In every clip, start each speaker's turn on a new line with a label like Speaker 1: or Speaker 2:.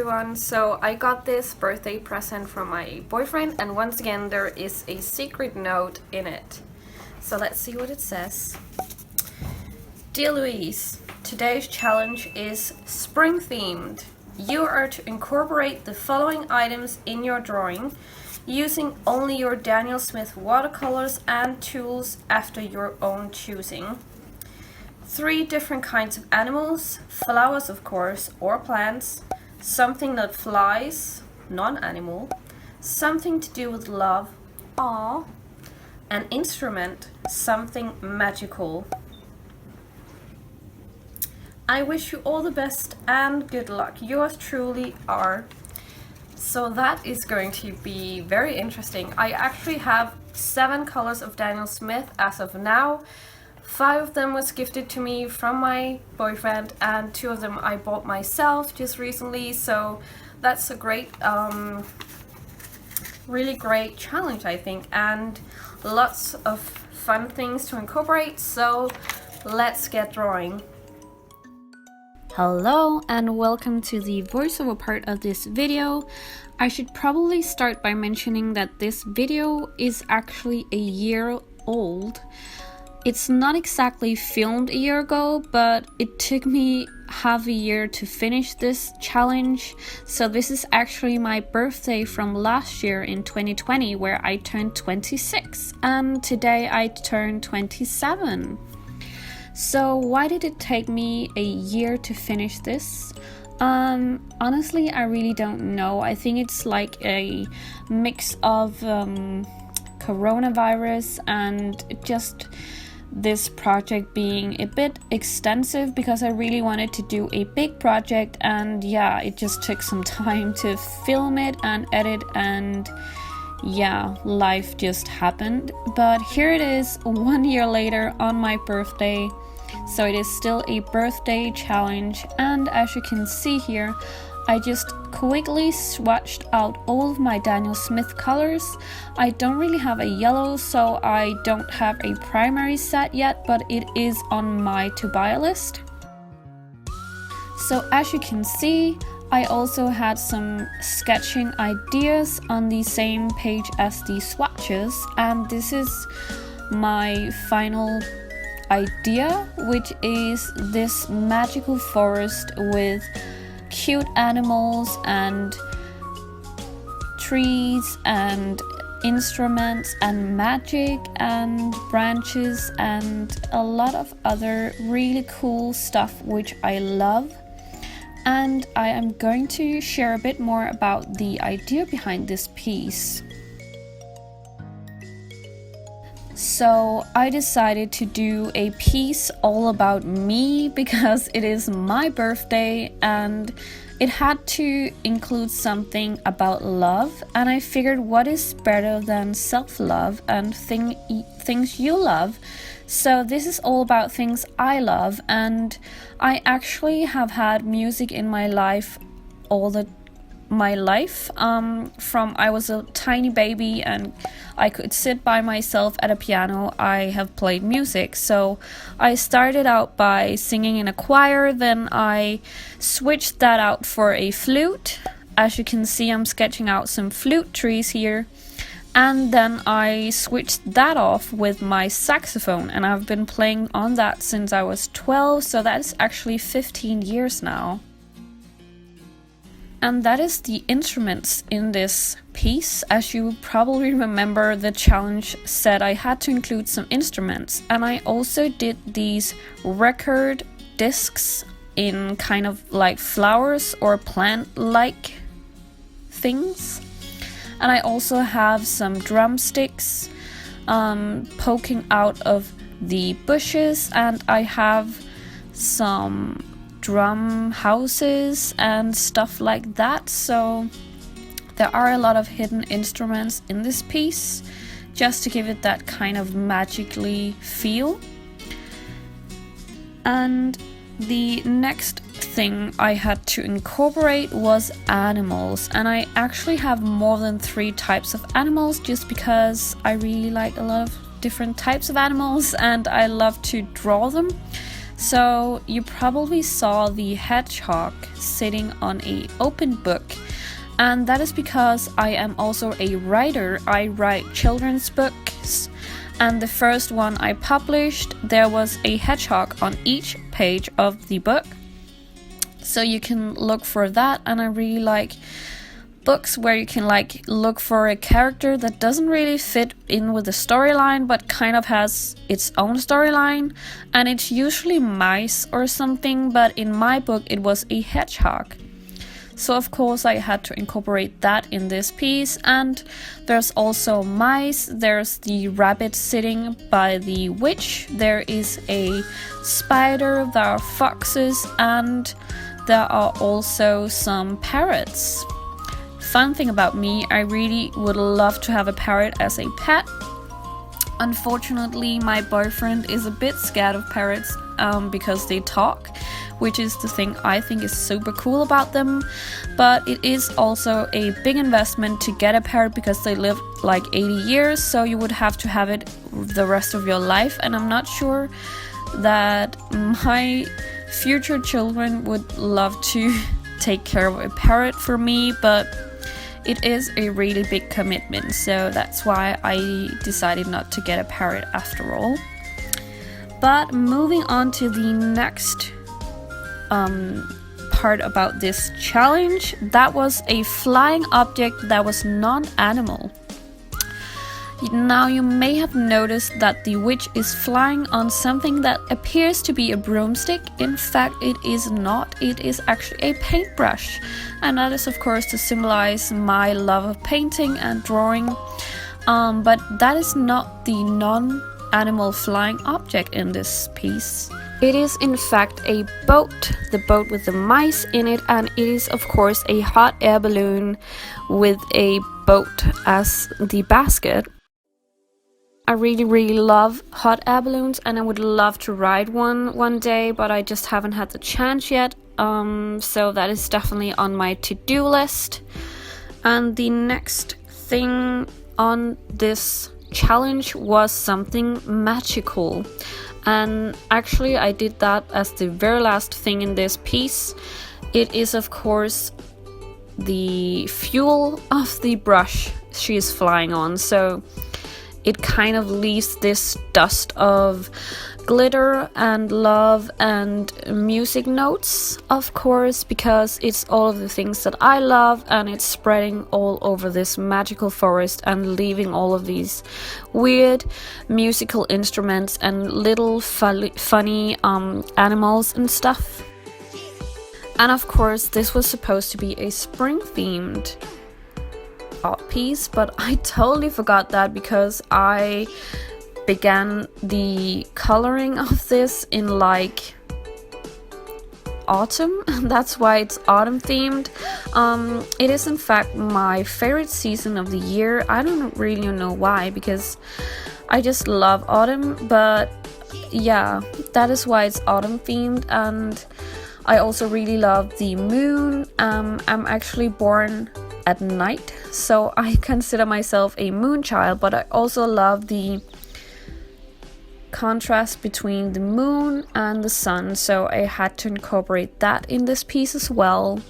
Speaker 1: everyone. So I got this birthday present from my boyfriend, and once again there is a secret note in it. So let's see what it says. Dear Louise, today's challenge is spring themed. You are to incorporate the following items in your drawing using only your Daniel Smith watercolors and tools after your own choosing. 3 different kinds of animals, flowers of course, or plants, something that flies, non-animal, something to do with love, aww, an instrument, something magical. I wish you all the best and good luck. Yours truly, R. So that is going to be very interesting. I actually have 7 colors of Daniel Smith as of now. 5 of them was gifted to me from my boyfriend, and 2 of them I bought myself just recently. So that's a great, really great challenge, I think, and lots of fun things to incorporate. So let's get drawing. Hello and welcome to the voiceover part of this video. I should probably start by mentioning that this video is actually a year old. It's not exactly filmed a year ago, but it took me half a year to finish this challenge. So this is actually my birthday from last year in 2020, where I turned 26, and today I turned 27. So why did it take me a year to finish this? Honestly, I really don't know. I think it's like a mix of coronavirus and just this project being a bit extensive, because I really wanted to do a big project, and yeah, it just took some time to film it and edit, and yeah, life just happened. But here it is 1 year later on my birthday. So it is still a birthday challenge, and as you can see here, I just quickly swatched out all of my Daniel Smith colors. I don't really have a yellow, so I don't have a primary set yet, but it is on my to buy list. So as you can see, I also had some sketching ideas on the same page as the swatches, and this is my final idea, which is this magical forest with cute animals and trees and instruments and magic and branches and a lot of other really cool stuff which I love. And I am going to share a bit more about the idea behind this piece. So I decided to do a piece all about me because it is my birthday and it had to include something about love, and I figured what is better than self-love and things you love. So this is all about things I love, and I actually have had music in my life my life from I was a tiny baby and I could sit by myself at a piano. I have played music, so I started out by singing in a choir, then I switched that out for a flute. As you can see, I'm sketching out some flute trees here, and then I switched that off with my saxophone, and I've been playing on that since I was 12, so that's actually 15 years now. And that is the instruments in this piece. As you probably remember, the challenge said I had to include some instruments, and I also did these record discs in kind of like flowers or plant-like things. And I also have some drumsticks poking out of the bushes, and I have some drum houses and stuff like that. So there are a lot of hidden instruments in this piece, just to give it that kind of magically feel. And the next thing I had to incorporate was animals, and I actually have more than 3 types of animals just because I really like a lot of different types of animals and I love to draw them. So you probably saw the hedgehog sitting on an open book, and that is because I am also a writer. I write children's books, and the first one I published, there was a hedgehog on each page of the book. So you can look for that, and I really like books where you can like look for a character that doesn't really fit in with the storyline but kind of has its own storyline, and it's usually mice or something, but in my book it was a hedgehog. So of course I had to incorporate that in this piece. And there's also mice, there's the rabbit sitting by the witch, there is a spider, there are foxes, and there are also some parrots. Fun thing about me, I really would love to have a parrot as a pet. Unfortunately, my boyfriend is a bit scared of parrots because they talk, which is the thing I think is super cool about them. But it is also a big investment to get a parrot because they live like 80 years, so you would have to have it the rest of your life, and I'm not sure that my future children would love to take care of a parrot for me, but it is a really big commitment, so that's why I decided not to get a parrot after all. But moving on to the next part about this challenge, that was a flying object that was non-animal. Now you may have noticed that the witch is flying on something that appears to be a broomstick. In fact, it is not. It is actually a paintbrush, and that is of course to symbolize my love of painting and drawing. But that is not the non-animal flying object in this piece. It is in fact a boat, the boat with the mice in it, and it is of course a hot air balloon with a boat as the basket. I really love hot air balloons, and I would love to ride one day, but I just haven't had the chance yet. So that is definitely on my to-do list. And the next thing on this challenge was something magical. And actually I did that as the very last thing in this piece. It is of course the fuel of the brush she is flying on. So it kind of leaves this dust of glitter and love and music notes, of course, because it's all of the things that I love, and it's spreading all over this magical forest and leaving all of these weird musical instruments and little funny animals and stuff. And of course this was supposed to be a spring themed art piece, but I totally forgot that because I began the coloring of this in like autumn, and that's why it's autumn themed. It is in fact my favorite season of the year. I don't really know why, because I just love autumn, but yeah, that is why it's autumn themed. And I also really love the moon. I'm actually born at night, so I consider myself a moon child, but I also love the contrast between the moon and the sun, so I had to incorporate that in this piece as well.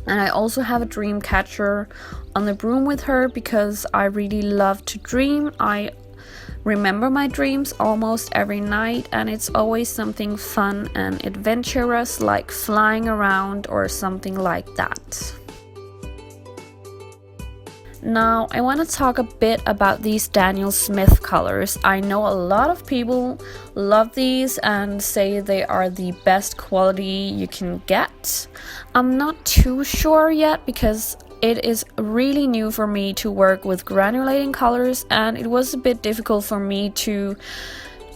Speaker 1: And I also have a dream catcher on the broom with her because I really love to dream. I remember my dreams almost every night, and it's always something fun and adventurous, like flying around or something like that. Now I want to talk a bit about these Daniel Smith colors. I know a lot of people love these and say they are the best quality you can get. I'm not too sure yet because it is really new for me to work with granulating colors, and it was a bit difficult for me to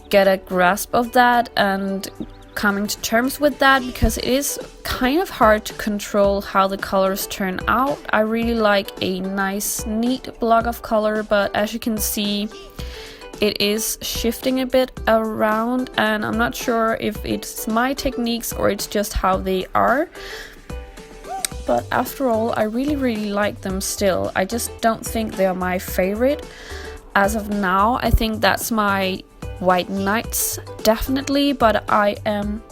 Speaker 1: get a grasp of that and coming to terms with that, because it is kind of hard to control how the colors turn out. I really like a nice neat block of color, but as you can see it is shifting a bit around, and I'm not sure if it's my techniques or it's just how they are. But after all, I really like them still. I just don't think they're my favorite as of now. I think that's my white nights, definitely, but I am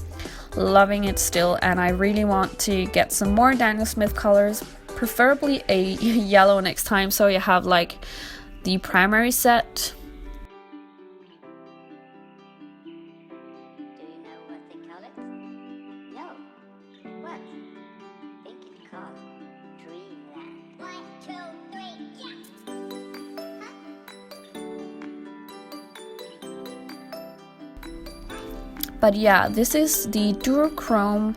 Speaker 1: loving it still, and I really want to get some more Daniel Smith colors, preferably a yellow next time, so you have like the primary set. But yeah, this is the duochrome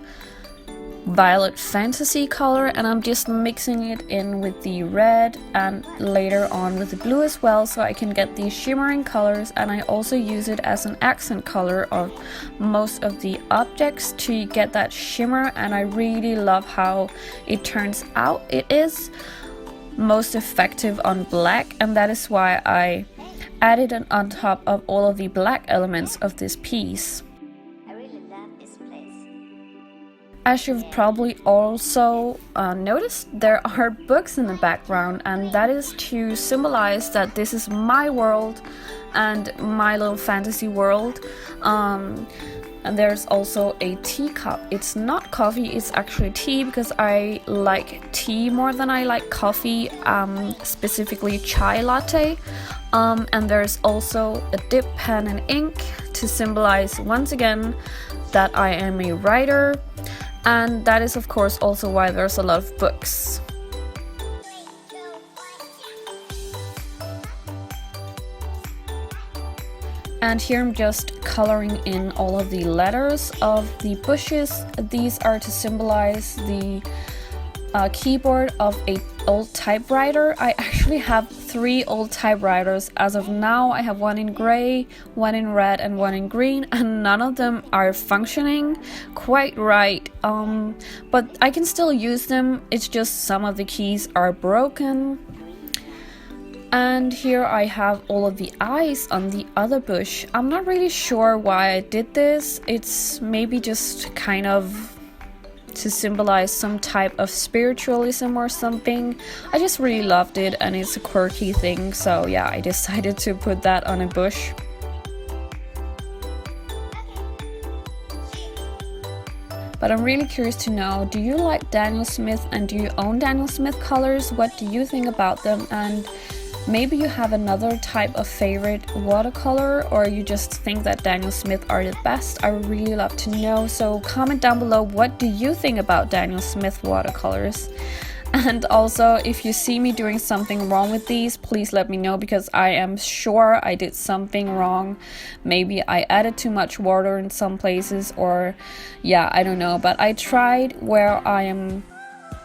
Speaker 1: violet fantasy color, and I'm just mixing it in with the red and later on with the blue as well, so I can get these shimmering colors. And I also use it as an accent color of most of the objects to get that shimmer, and I really love how it turns out. It is most effective on black, and that is why I added it on top of all of the black elements of this piece. As you've probably also noticed, there are books in the background, and that is to symbolize that this is my world and my little fantasy world. And there's also a teacup. It's not coffee, it's actually tea, because I like tea more than I like coffee, specifically chai latte. And there's also a dip pen and ink to symbolize once again that I am a writer. And that is of course also why there's a lot of books. And here I'm just coloring in all of the letters of the bushes. These are to symbolize the keyboard of a old typewriter. I actually have 3 old typewriters as of now. I have one in gray, one in red, and one in green, and none of them are functioning quite right. But I can still use them. It's just some of the keys are broken. And here I have all of the eyes on the other bush. I'm not really sure why I did this. It's maybe just kind of to symbolize some type of spiritualism or something. I just really loved it, and it's a quirky thing, so yeah, I decided to put that on a bush. But I'm really curious to know, do you like Daniel Smith, and do you own Daniel Smith colors? What do you think about them? And maybe you have another type of favorite watercolor, or you just think that Daniel Smith are the best. I would really love to know, so comment down below, what do you think about Daniel Smith watercolors? And also, if you see me doing something wrong with these, please let me know, because I am sure I did something wrong. Maybe I added too much water in some places, or yeah, I don't know. But I tried where I am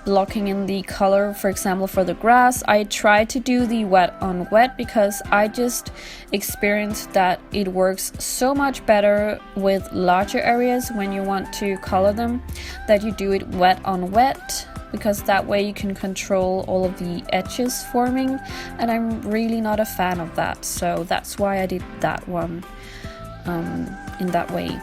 Speaker 1: locking in the color, for example for the grass, I tried to do the wet on wet, because I just experienced that it works so much better with larger areas when you want to color them, that you do it wet on wet, because that way you can control all of the edges forming, and I'm really not a fan of that, so that's why I did that one in that way.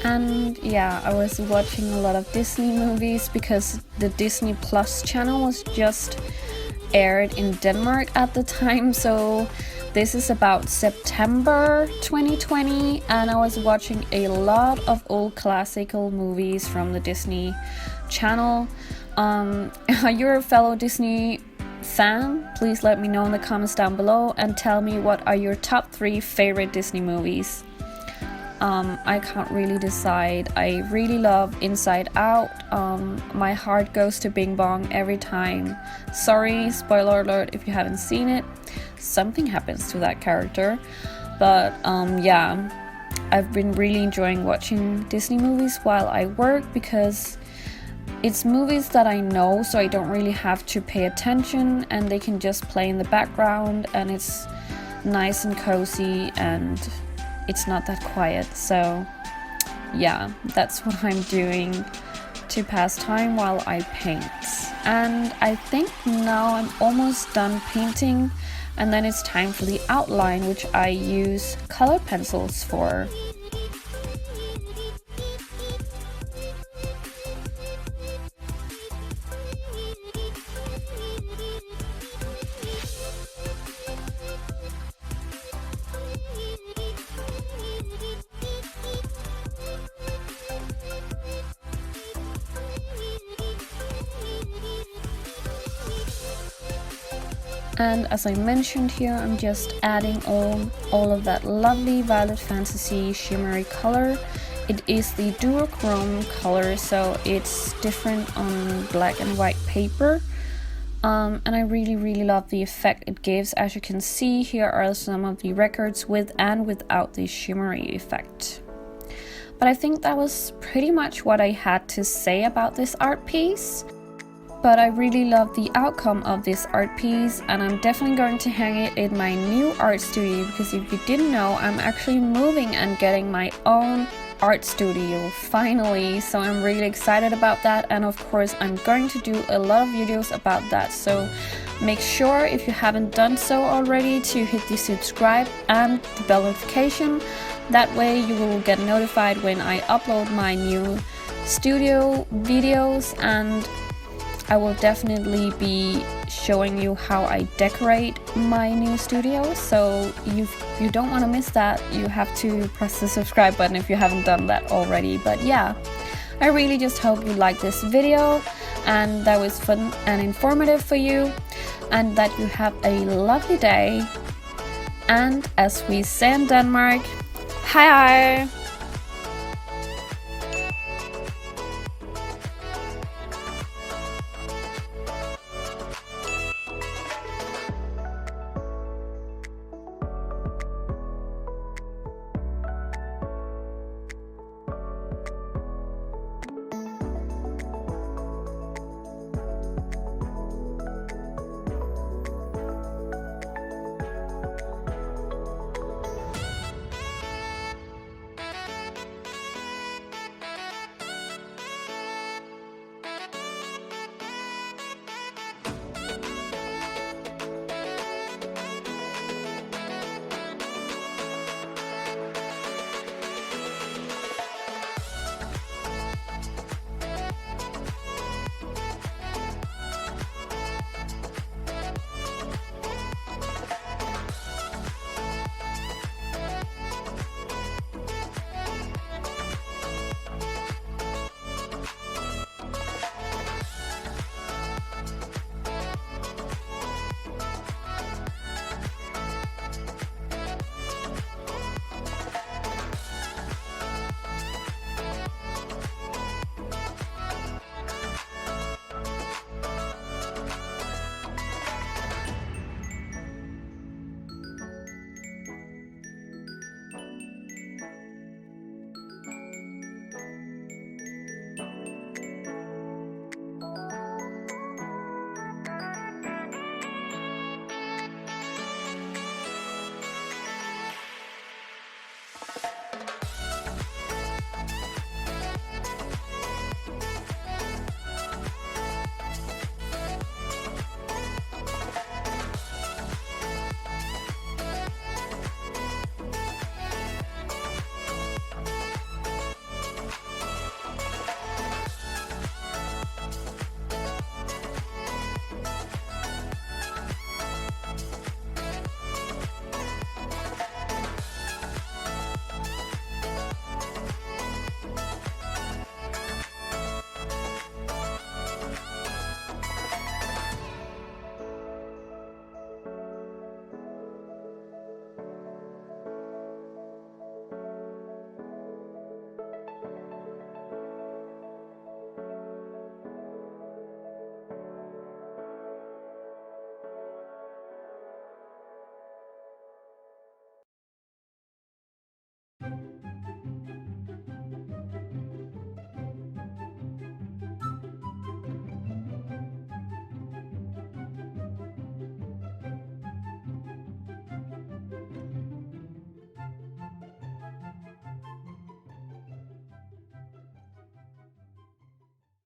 Speaker 1: And yeah, I was watching a lot of Disney movies, because the Disney Plus channel was just aired in Denmark at the time, so this is about September 2020, and I was watching a lot of old classical movies from the Disney channel. You're a fellow Disney fan? Please let me know in the comments down below and tell me what are your top 3 favorite Disney movies. I can't really decide. I really love Inside Out. My heart goes to Bing Bong every time. Sorry, spoiler alert if you haven't seen it. Something happens to that character. But yeah, I've been really enjoying watching Disney movies while I work, because it's movies that I know, so I don't really have to pay attention, and they can just play in the background, and it's nice and cozy, and it's not that quiet. So yeah, that's what I'm doing to pass time while I paint. And I think now I'm almost done painting, and then it's time for the outline, which I use color pencils for. And as I mentioned here, I'm just adding all of that lovely Violet Fantasy shimmery color. It is the duochrome color, so it's different on black and white paper. And I really love the effect it gives. As you can see, here are some of the records with and without the shimmery effect. But I think that was pretty much what I had to say about this art piece. But I really love the outcome of this art piece, and I'm definitely going to hang it in my new art studio, because if you didn't know, I'm actually moving and getting my own art studio finally, so I'm really excited about that. And of course I'm going to do a lot of videos about that, so make sure, if you haven't done so already, to hit the subscribe and the bell notification. That way you will get notified when I upload my new studio videos, and I will definitely be showing you how I decorate my new studio, so you don't want to miss that. You have to press the subscribe button if you haven't done that already. But yeah, I really just hope you liked this video and that was fun and informative for you, and that you have a lovely day. And as we say in Denmark, hej hej!